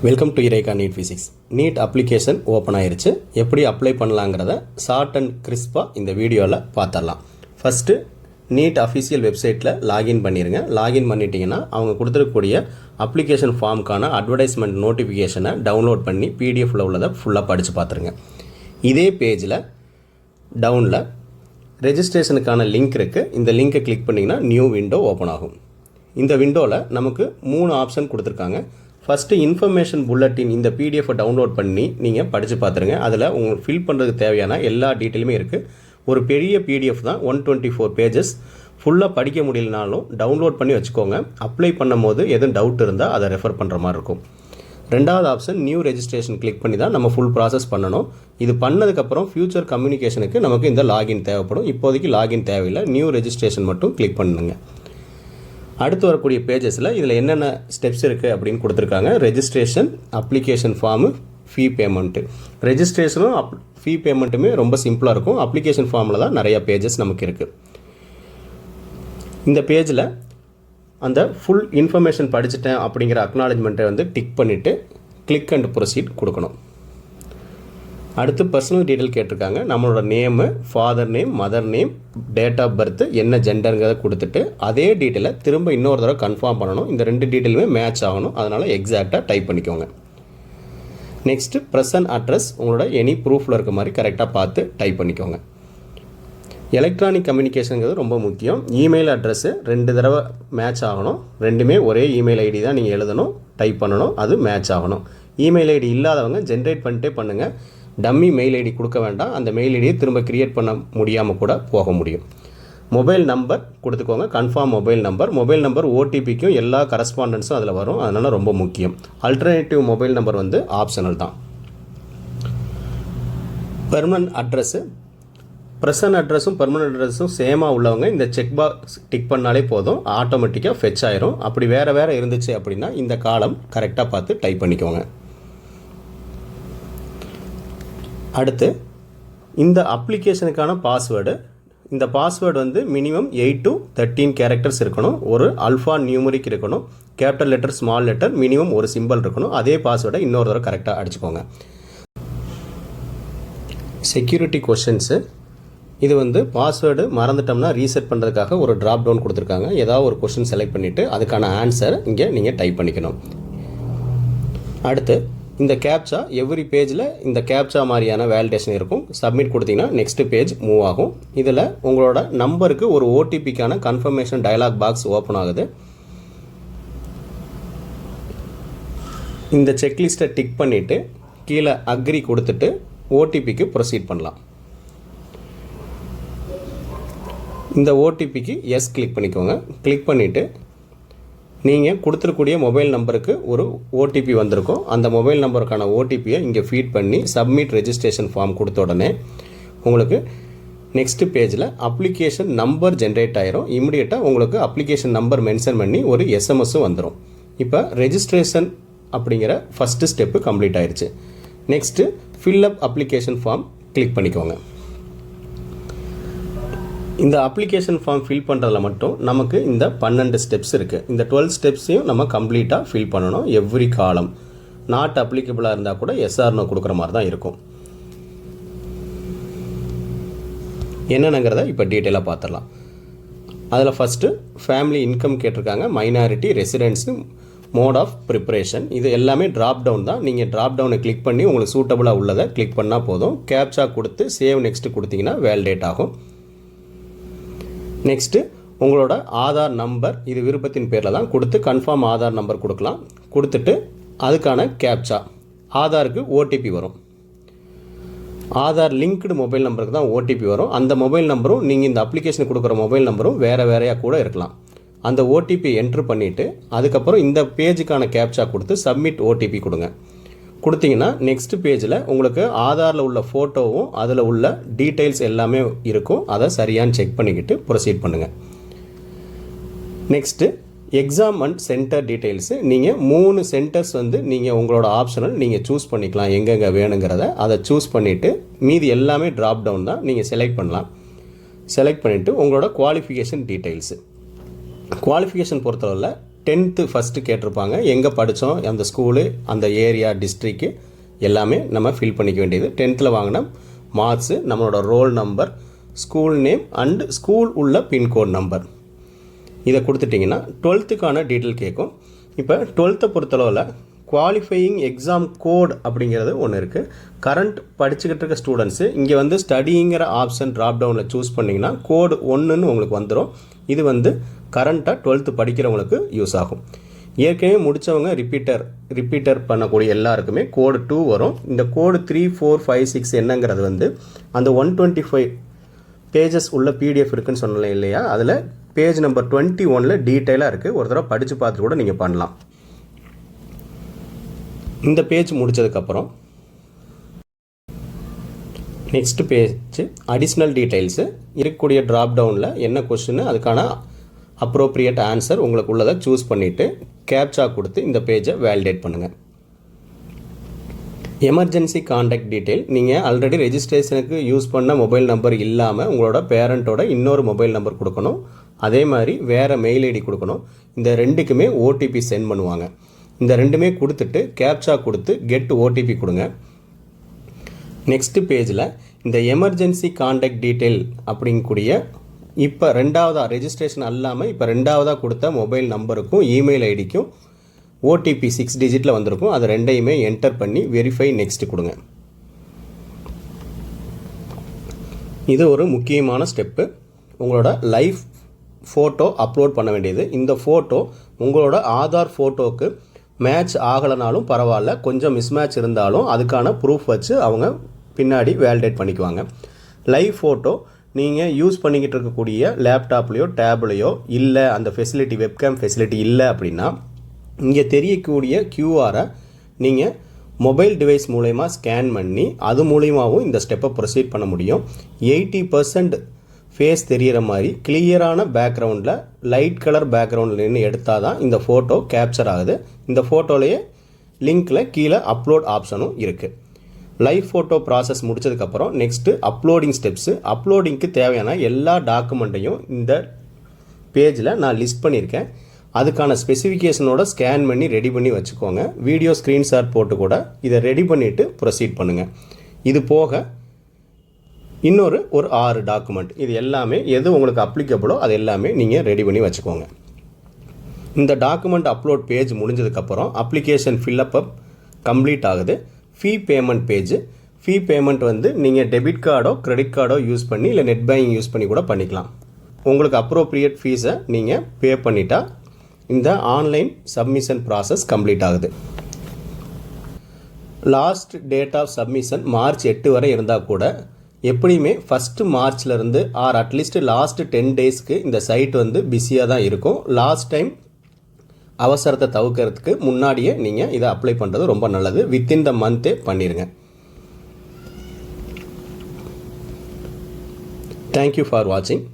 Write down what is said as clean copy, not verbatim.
Welcome to Rekha NEET physics. NEET application open ஆயிருச்சு. எப்படி apply பண்ணலாங்கிறத ஷார்ட் அண்ட் கிறிஸ்பாக இந்த வீடியோவில் பார்த்துடலாம். ஃபஸ்ட்டு நீட் அஃபிஷியல் வெப்சைட்டில் லாகின் பண்ணிடுங்க. லாகின் பண்ணிட்டீங்கன்னா அவங்க கொடுத்துருக்கக்கூடிய அப்ளிகேஷன் ஃபார்முக்கான அட்வர்டைஸ்மெண்ட் நோட்டிஃபிகேஷனை டவுன்லோட் பண்ணி பிடிஎஃப்பில் உள்ளதை ஃபுல்லாக படித்து பார்த்துருங்க. இதே பேஜில் டவுனில் ரெஜிஸ்ட்ரேஷனுக்கான லிங்க் இருக்குது. இந்த லிங்க்கை கிளிக் பண்ணிங்கன்னா நியூ விண்டோ ஓப்பன் ஆகும். இந்த விண்டோவில் நமக்கு 3 ஆப்ஷன் கொடுத்துருக்காங்க. ஃபஸ்ட்டு இன்ஃபர்மேஷன் புல்லட்டின் இந்த பிடிஎஃபை டவுன்லோட் பண்ணி நீங்கள் படித்து பார்த்துருங்க. அதில் உங்களுக்கு ஃபில் பண்ணுறதுக்கு தேவையான எல்லா டீட்டெயிலுமே இருக்குது. ஒரு பெரிய பிடிஎஃப் தான், 124 பேஜஸ். ஃபுல்லாக படிக்க முடியலனாலும் டவுன்லோட் பண்ணி வச்சுக்கோங்க. அப்ளை பண்ணும் போது எதுவும் டவுட் இருந்தால் அதை ரெஃபர் பண்ணுற மாதிரி இருக்கும். ரெண்டாவது ஆப்ஷன் நியூ ரெஜிஸ்ட்ரேஷன் கிளிக் பண்ணி தான் நம்ம ஃபுல் ப்ராசஸ் பண்ணணும். இது பண்ணதுக்கப்புறம் ஃபியூச்சர் கம்யூனிகேஷனுக்கு நமக்கு இந்த லாகின் தேவைப்படும். இப்போதைக்கு லாகின் தேவையில்லை, நியூ ரெஜிஸ்ட்ரேஷன் மட்டும் கிளிக் பண்ணுங்க. அடுத்து வரக்கூடிய பேஜஸில் இதில் என்னென்ன ஸ்டெப்ஸ் இருக்குது அப்படின்னு கொடுத்துருக்காங்க. ரெஜிஸ்ட்ரேஷன், அப்ளிகேஷன் ஃபார்மு, ஃபீ பேமெண்ட்டு. ரெஜிஸ்ட்ரேஷனும் ஃபீ பேமெண்ட்டுமே ரொம்ப சிம்பிளாக இருக்கும். அப்ளிகேஷன் ஃபார்மில் தான் நிறையா பேஜஸ் நமக்கு இருக்குது. இந்த பேஜில் அந்த ஃபுல் இன்ஃபர்மேஷன் படிச்சுட்டேன் அப்படிங்கிற அக்னாலஜ்மெண்ட்டை வந்து டிக் பண்ணிவிட்டு கிளிக் அண்ட் ப்ரொசீட் கொடுக்கணும். அடுத்து பர்சனல் டீட்டெயில் கேட்டிருக்காங்க. நம்மளோட name, father name, mother name, date of birth, என்ன ஜெண்டருங்கிறத கொடுத்துட்டு அதே டீட்டெயிலை திரும்ப இன்னொரு தடவை கன்ஃபார்ம் பண்ணணும். இந்த 2 டீட்டெயிலுமே மேட்ச் ஆகணும். அதனால் எக்ஸாக்டாக டைப் பண்ணிக்கோங்க. நெக்ஸ்ட்டு ப்ரெசன்ட் அட்ரஸ் உங்களோட எனி ப்ரூஃபில் இருக்க மாதிரி கரெக்டாக பார்த்து டைப் பண்ணிக்கோங்க. எலக்ட்ரானிக் கம்யூனிகேஷனுங்கிறது ரொம்ப முக்கியம். இமெயில் அட்ரஸ்ஸு 2 தடவை மேட்ச் ஆகணும். ரெண்டுமே ஒரே இமெயில் ஐடி தான் நீங்கள் எழுதணும், டைப் பண்ணணும், அது மேட்ச் ஆகணும். இமெயில் ஐடி இல்லாதவங்க ஜென்ரேட் பண்ணிட்டே பண்ணுங்கள். டம்மி மெயில் ஐடி கொடுக்க வேண்டாம். அந்த மெயில் ஐடியை திரும்ப க்ரியேட் பண்ண முடியாமல் கூட போக முடியும். மொபைல் நம்பர் கொடுத்துக்கோங்க, confirm mobile number. Mobile number ஓடிபிக்கும் எல்லா கரஸ்பாண்டன்ஸும் அதில் வரும், அதனால் ரொம்ப முக்கியம். அல்டர்னேட்டிவ் மொபைல் நம்பர் வந்து ஆப்ஷனல் தான். பெர்மனன்ட் அட்ரஸ்ஸு, ப்ரெசன்ட் அட்ரஸும் பெர்மனன்ட் அட்ரஸும் சேமாக உள்ளவங்க இந்த செக் பாக்ஸ் டிக் பண்ணாலே போதும், ஆட்டோமேட்டிக்காக ஃபெச் ஆயிரும். அப்படி வேறு இருந்துச்சு அப்படின்னா இந்த காலம் கரெக்டாக பார்த்து டைப் பண்ணிக்கோங்க. அடுத்து இந்த அப்ளிகேஷனுக்கான பாஸ்வேர்டு. இந்த பாஸ்வேர்டு வந்து மினிமம் 8 to 13 கேரக்டர்ஸ் இருக்கணும். ஒரு அல்ஃபா நியூமரிக் இருக்கணும். Capital letter, small letter, minimum ஒரு சிம்பிள் இருக்கணும். அதே பாஸ்வேர்டை இன்னொரு தடவை கரெக்டாக அடிச்சுக்கோங்க. Security questions. இது வந்து பாஸ்வேர்டு மறந்துட்டோம்னா ரீசெட் பண்ணுறதுக்காக ஒரு ட்ராப் டவுன் கொடுத்துருக்காங்க. ஏதாவது ஒரு கொஷின் செலக்ட் பண்ணிவிட்டு அதுக்கான ஆன்சர் இங்கே நீங்கள் டைப் பண்ணிக்கணும். அடுத்து இந்த கேப்சா, எவ்ரி பேஜில் இந்த கேப்சா மாதிரியான வேலிடேஷன் இருக்கும். சப்மிட் கொடுத்தீங்கன்னா நெக்ஸ்ட் பேஜ் மூவ் ஆகும். இதில் உங்களோட நம்பருக்கு ஒரு ஓடிபிக்கான கன்ஃபர்மேஷன் டயலாக் பாக்ஸ் ஓப்பன் ஆகுது. இந்த செக்லிஸ்ட்டை டிக் பண்ணிவிட்டு கீழே அக்ரி கொடுத்துட்டு ஓடிபிக்கு ப்ரொசீட் பண்ணலாம். இந்த ஓடிபிக்கு எஸ் கிளிக் பண்ணிக்கோங்க. கிளிக் பண்ணிவிட்டு நீங்கள் கொடுத்துருக்கூடிய மொபைல் நம்பருக்கு ஒரு ஓடிபி வந்திருக்கும். அந்த மொபைல் நம்பருக்கான ஓடிபியை இங்கே ஃபீட் பண்ணி சப்மிட் ரெஜிஸ்ட்ரேஷன் ஃபார்ம் கொடுத்த உடனே உங்களுக்கு நெக்ஸ்ட் பேஜில் அப்ளிகேஷன் நம்பர் ஜென்ரேட் ஆயிரும். இமிடியேட்டாக உங்களுக்கு அப்ளிகேஷன் நம்பர் மென்ஷன் பண்ணி ஒரு எஸ்எம்எஸும் வந்துடும். இப்போ ரெஜிஸ்ட்ரேஷன் அப்படிங்கிற ஃபஸ்ட்டு ஸ்டெப்பு கம்ப்ளீட் ஆயிடுச்சு. Next fill up application form click பண்ணிக்கோங்க. இந்த அப்ளிகேஷன் ஃபார்ம் ஃபில் பண்ணுறதுல மட்டும் நமக்கு இந்த 12 ஸ்டெப்ஸ் இருக்குது. இந்த 12 ஸ்டெப்ஸையும் நம்ம கம்ப்ளீட்டாக ஃபில் பண்ணணும். எவ்ரி காலம் நாட் அப்ளிகபிளாக இருந்தால் கூட எஸ்ஆர்னோ கொடுக்குற மாதிரி தான் இருக்கும். என்னென்னங்கிறத இப்போ டீட்டெயிலாக பார்த்துடலாம். அதில் ஃபஸ்ட்டு ஃபேமிலி இன்கம் கேட்டிருக்காங்க. Minority, residence, mode of preparation, இது எல்லாமே ட்ராப் டவுன் தான். நீங்கள் ட்ராப் டவுனை கிளிக் பண்ணி உங்களுக்கு சூட்டபுளாக உள்ளதை கிளிக் பண்ணால் போதும். கேப்சா கொடுத்து சேவ் நெக்ஸ்ட்டு கொடுத்தீங்கன்னா வேலிடேட் ஆகும். நெக்ஸ்ட்டு உங்களோட ஆதார் நம்பர், இது விருப்பத்தின் பேரில் தான் கொடுத்து கன்ஃபார்ம் ஆதார் நம்பர் கொடுக்கலாம். கொடுத்துட்டு அதுக்கான கேப்சா, ஆதாருக்கு ஓடிபி வரும். ஆதார் லிங்க்டு மொபைல் நம்பருக்கு தான் ஓடிபி வரும். அந்த மொபைல் நம்பரும் நீங்கள் இந்த அப்ளிகேஷனுக்கு கொடுக்குற மொபைல் நம்பரும் வேறையாக கூட இருக்கலாம். அந்த ஓடிபி என்ட்ரு பண்ணிவிட்டு அதுக்கப்புறம் இந்த பேஜுக்கான கேப்சா கொடுத்து சப்மிட் ஓடிபி கொடுங்க. கொடுத்தீங்கன்னா நெக்ஸ்ட் பேஜில் உங்களுக்கு ஆதாரில் உள்ள ஃபோட்டோவும் அதில் உள்ள டீட்டெயில்ஸ் எல்லாமே இருக்கும். அதை சரியான்னு செக் பண்ணிக்கிட்டு ப்ரொசீட் பண்ணுங்கள். Next exam and centre details. நீங்கள் 3 சென்டர்ஸ் வந்து நீங்கள் உங்களோட ஆப்ஷனல் நீங்கள் சூஸ் பண்ணிக்கலாம், எங்கெங்கே வேணுங்கிறத அதை சூஸ் பண்ணிவிட்டு மீதி எல்லாமே ட்ராப் டவுன் தான், நீங்கள் செலக்ட் பண்ணலாம். செலக்ட் பண்ணிவிட்டு உங்களோட குவாலிஃபிகேஷன் டீட்டெயில்ஸு. குவாலிஃபிகேஷன் பொறுத்தவரை 10th ஃபஸ்ட்டு கேட்டிருப்பாங்க. எங்கே படித்தோம், அந்த ஸ்கூலு, அந்த ஏரியா, டிஸ்ட்ரிக்கு எல்லாமே நம்ம ஃபில் பண்ணிக்க வேண்டியது. 10th வாங்கின மார்க்ஸு, நம்மளோட roll number, school name and school உள்ள பின்கோட் நம்பர் இதை கொடுத்துட்டிங்கன்னா 12க்கான டீட்டெயில் கேட்கும். இப்போ 12th பொறுத்தளவில் குவாலிஃபையிங் எக்ஸாம் கோட் அப்படிங்கிறது ஒன்று இருக்குது. கரண்ட் படிச்சுக்கிட்டு இருக்க ஸ்டூடெண்ட்ஸு இங்கே வந்து ஸ்டடிங்கிற ஆப்ஷன் ட்ராப் டவுனில் சூஸ் பண்ணிங்கன்னா கோடு 1ன்னு உங்களுக்கு வந்துடும். இது வந்து கரண்ட்டாக 12th படிக்கிறவங்களுக்கு யூஸ் ஆகும். ஏற்கனவே முடித்தவங்க ரிப்பீட்டர் பண்ணக்கூடிய எல்லாருக்குமே கோடு 2 வரும். இந்த கோடு 3, 4, 5, 6 என்னங்கிறது வந்து அந்த 125 பேஜஸ் உள்ள பிடிஎஃப் இருக்குன்னு சொன்னேன் இல்லையா, அதில் பேஜ் நம்பர் 21 டீட்டெயிலாக இருக்குது. ஒரு தடவை படித்து பார்த்துட்டு கூட நீங்கள் பண்ணலாம். இந்த பேஜ் முடித்ததுக்கப்புறம் நெக்ஸ்ட் பேஜ் அடிஷ்னல் டீட்டெயில்ஸு இருக்கக்கூடிய ட்ராப் டவுனில் என்ன கொஸ்டின், அதுக்கான அப்ரோப்ரியேட் ஆன்சர் உங்களுக்கு உள்ளதை சூஸ் பண்ணிவிட்டு கேப்சா கொடுத்து இந்த பேஜை வேலிடேட் பண்ணுங்கள். எமர்ஜென்சி காண்டாக்ட் டீட்டெயில், நீங்கள் ஆல்ரெடி ரெஜிஸ்ட்ரேஷனுக்கு யூஸ் பண்ண மொபைல் நம்பர் இல்லாமல் உங்களோட பேரண்ட்டோட இன்னொரு மொபைல் நம்பர் கொடுக்கணும். அதே மாதிரி வேறு மெயில் ஐடி கொடுக்கணும். இந்த ரெண்டுக்குமே ஓடிபி சென்ட் பண்ணுவாங்க. இந்த ரெண்டுமே கொடுத்துட்டு கேப்சா கொடுத்து கெட் ஓடிபி கொடுங்க. நெக்ஸ்ட் பேஜில் இந்த எமர்ஜென்சி காண்டாக்ட் டீட்டெயில் அப்படிங்கக்கூடிய இப்போ ரெண்டாவதாக ரெஜிஸ்ட்ரேஷன் அல்லாமல் இப்போ ரெண்டாவதாக கொடுத்த மொபைல் நம்பருக்கும் இமெயில் ஐடிக்கும் ஓடிபி 6 டிஜிட்டில் வந்திருக்கும். அது ரெண்டையுமே என்டர் பண்ணி வெரிஃபை நெக்ஸ்ட் கொடுங்க. இது ஒரு முக்கியமான ஸ்டெப்பு. உங்களோட லைவ் ஃபோட்டோ அப்லோட் பண்ண வேண்டியது. இந்த ஃபோட்டோ உங்களோட ஆதார் ஃபோட்டோவுக்கு மேட்ச் ஆகலைனாலும் பரவாயில்ல, கொஞ்சம் மிஸ்மேட்ச் இருந்தாலும் அதுக்கான ப்ரூஃப் வச்சு அவங்க பின்னாடி வேலிடேட் பண்ணிக்குவாங்க. லைவ் ஃபோட்டோ நீங்கள் யூஸ் பண்ணிக்கிட்டு இருக்கக்கூடிய லேப்டாப்லேயோ டேப்லேயோ இல்லை, அந்த ஃபெசிலிட்டி வெப்கேம் ஃபெசிலிட்டி இல்லை அப்படின்னா இங்கே தெரியக்கூடிய கியூஆரை நீங்கள் மொபைல் டிவைஸ் மூலயமா ஸ்கேன் பண்ணி அது மூலியமாகவும் இந்த ஸ்டெப்பை ப்ரொசீட் பண்ண முடியும். 80% ஃபேஸ் தெரிகிற மாதிரி கிளியரான பேக்ரவுண்டில் லைட் கலர் பேக்ரவுண்டில் நின்று எடுத்தால் தான் இந்த ஃபோட்டோ கேப்சர் ஆகுது. இந்த ஃபோட்டோலேயே லிங்க்கில் கீழே அப்லோட் ஆப்ஷனும் இருக்குது. லைவ் ஃபோட்டோ ப்ராசஸ் முடிச்சதுக்கப்புறம் நெக்ஸ்ட்டு அப்லோடிங் ஸ்டெப்ஸு. அப்லோடிங்க்கு தேவையான எல்லா டாக்குமெண்ட்டையும் இந்த பேஜில் நான் லிஸ்ட் பண்ணியிருக்கேன். அதுக்கான ஸ்பெசிஃபிகேஷனோட ஸ்கேன் பண்ணி ரெடி பண்ணி வச்சுக்கோங்க. வீடியோ ஸ்க்ரீன்ஷாட் போட்டு கூட இதை ரெடி பண்ணிவிட்டு ப்ரொசீட் பண்ணுங்கள். இது போக இன்னொரு 6 டாக்குமெண்ட், இது எல்லாமே எது உங்களுக்கு அப்ளிகபிளோ அது எல்லாமே நீங்கள் ரெடி பண்ணி வச்சுக்கோங்க. இந்த டாக்குமெண்ட் அப்லோட் பேஜ் முடிஞ்சதுக்கப்புறம் அப்ளிகேஷன் ஃபில்லப் கம்ப்ளீட் ஆகுது. ஃபீ பேமெண்ட் பேஜ். ஃபீ பேமெண்ட் வந்து நீங்கள் டெபிட் கார்டோ கிரெடிட் கார்டோ யூஸ் பண்ணி இல்லை நெட் பேங்கிங் யூஸ் பண்ணி கூட பண்ணிக்கலாம். உங்களுக்கு அப்ரோப்ரியேட் ஃபீஸை நீங்கள் பே பண்ணிட்டா இந்த ஆன்லைன் சப்மிஷன் ப்ராசஸ் கம்ப்ளீட் ஆகுது. Last date of submission March 8 வரை இருந்தால் கூட எப்படியுமே 1 மார்ச்லேருந்து ஆர் அட்லீஸ்ட் லாஸ்ட் 10 டேஸ்க்கு இந்த சைட் வந்து பிஸியாக தான் இருக்கும். லாஸ்ட் டைம் அவசரத்தை தவிர்க்கிறதுக்கு முன்னாடியே நீங்கள் இதை அப்ளை பண்ணுறது ரொம்ப நல்லது. வித்தின் த மந்த்தே பண்ணிடுங்க. தேங்க்யூ ஃபார் வாட்சிங்.